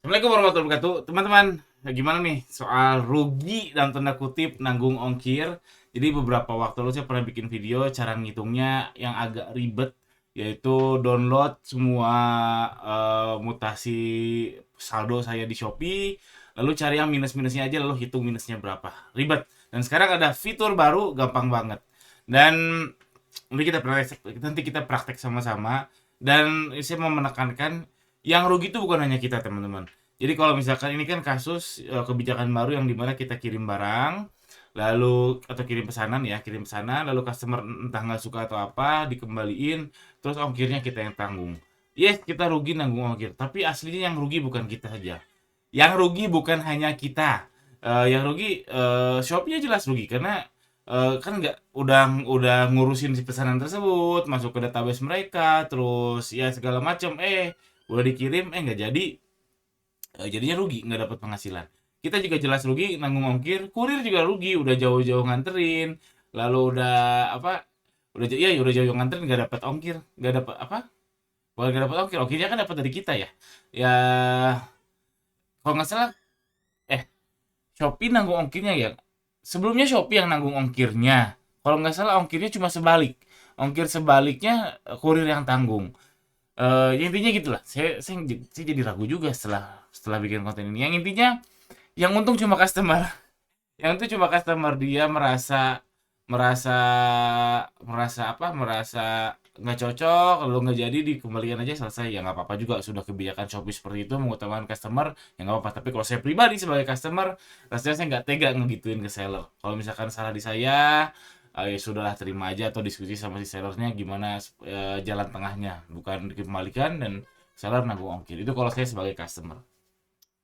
Assalamualaikum warahmatullahi wabarakatuh. Teman-teman, gimana nih soal rugi dan tanda kutip nanggung ongkir? Jadi beberapa waktu lalu saya pernah bikin video cara ngitungnya yang agak ribet, yaitu download semua mutasi saldo saya di Shopee, lalu cari yang minus-minusnya aja, lalu hitung minusnya berapa. Ribet. Dan sekarang ada fitur baru, gampang banget. Dan nanti kita praktek sama-sama. Dan saya mau menekankan yang rugi itu bukan hanya kita, teman-teman. Jadi kalau misalkan ini kan kasus kebijakan baru yang dimana kita kirim barang, lalu atau kirim pesanan ya, kirim pesanan, lalu customer entah nggak suka atau apa, dikembaliin, terus ongkirnya kita yang tanggung. Yes, kita rugi nanggung ongkir, tapi aslinya yang rugi bukan kita saja. Yang rugi bukan hanya kita. Yang rugi Shopee jelas rugi karena kan nggak udah ngurusin si pesanan tersebut, masuk ke database mereka, terus ya segala macam, udah dikirim nggak jadi, jadinya rugi nggak dapat penghasilan. Kita juga jelas rugi nanggung ongkir, kurir juga rugi udah jauh-jauh nganterin, lalu udah apa, udah jauh nganterin nggak dapat ongkir, nggak dapat apa, bukan nggak dapat ongkir, ongkirnya kan dapat dari kita ya. Ya kalau nggak salah, eh Shopee nanggung ongkirnya ya. Sebelumnya Shopee yang nanggung ongkirnya. Kalau nggak salah ongkirnya cuma sebalik. Ongkir sebaliknya kurir yang tanggung. Ya intinya gitulah. Saya jadi ragu juga setelah setelah bikin konten ini. Yang intinya yang untung cuma customer. Yang itu cuma customer, dia merasa merasa merasa apa? Merasa nggak cocok, lalu nggak jadi dikembalikan aja selesai. Ya nggak apa-apa juga, sudah kebijakan Shopee seperti itu mengutamakan customer, ya nggak apa-apa. Tapi kalau saya pribadi sebagai customer, rasanya saya nggak tega ngegituin ke seller. Kalau misalkan salah di saya, ya sudahlah, terima aja atau diskusi sama si sellernya gimana jalan tengahnya, bukan dikembalikan dan seller nanggung ongkir. Itu kalau saya sebagai customer.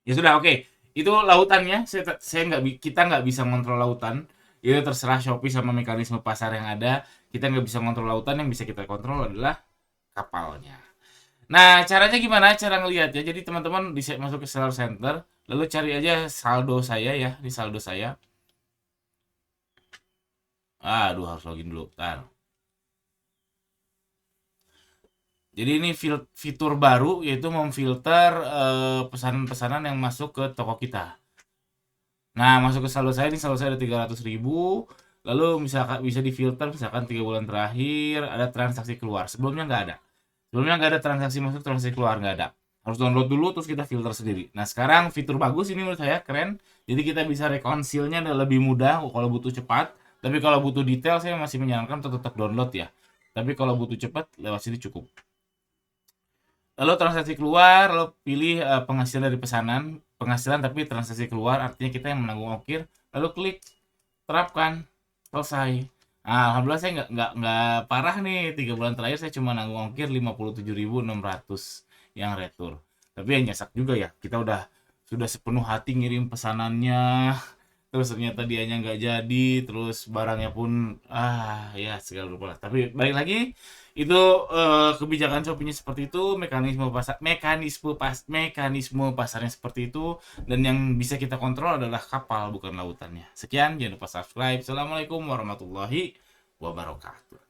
Ya sudah, oke. Itu lautannya. Kita nggak bisa ngontrol lautan. Itu terserah Shopee sama mekanisme pasar yang ada. Kita nggak bisa ngontrol lautan. Yang bisa kita kontrol adalah kapalnya. Nah, caranya gimana? Cara ngelihatnya. Jadi teman-teman bisa masuk ke Seller Center, lalu cari aja saldo saya ya, di saldo saya. Aduh, harus login dulu. Bentar. Jadi ini fitur baru, yaitu memfilter pesanan-pesanan yang masuk ke toko kita. Nah, masuk ke saldo saya, ini saldo saya ada 300.000. Lalu misalkan bisa difilter, misalkan 3 bulan terakhir ada transaksi keluar. Sebelumnya nggak ada. Sebelumnya nggak ada transaksi masuk, transaksi keluar, nggak ada. Harus download dulu, terus kita filter sendiri. Nah, sekarang fitur bagus ini menurut saya keren. Jadi kita bisa rekonsilnya lebih mudah kalau butuh cepat. Tapi kalau butuh detail, saya masih menyarankan untuk tetap download ya. Tapi kalau butuh cepat, lewat sini cukup. Lalu transaksi keluar, lalu pilih penghasilan dari pesanan, penghasilan tapi transaksi keluar, artinya kita yang menanggung ongkir, lalu klik terapkan, selesai. Nah, alhamdulillah saya nggak parah nih, 3 bulan terakhir saya cuma nanggung ongkir 57.600 yang retur. Tapi ya nyesek juga ya, kita sudah sepenuh hati ngirim pesanannya, terus ternyata dianya nggak jadi, terus barangnya pun ya segala rupa lah. Tapi balik lagi, itu kebijakan Shopee-nya seperti itu, mekanisme pasarnya seperti itu, dan yang bisa kita kontrol adalah kapal bukan lautannya. Sekian, jangan lupa subscribe. Assalamualaikum warahmatullahi wabarakatuh.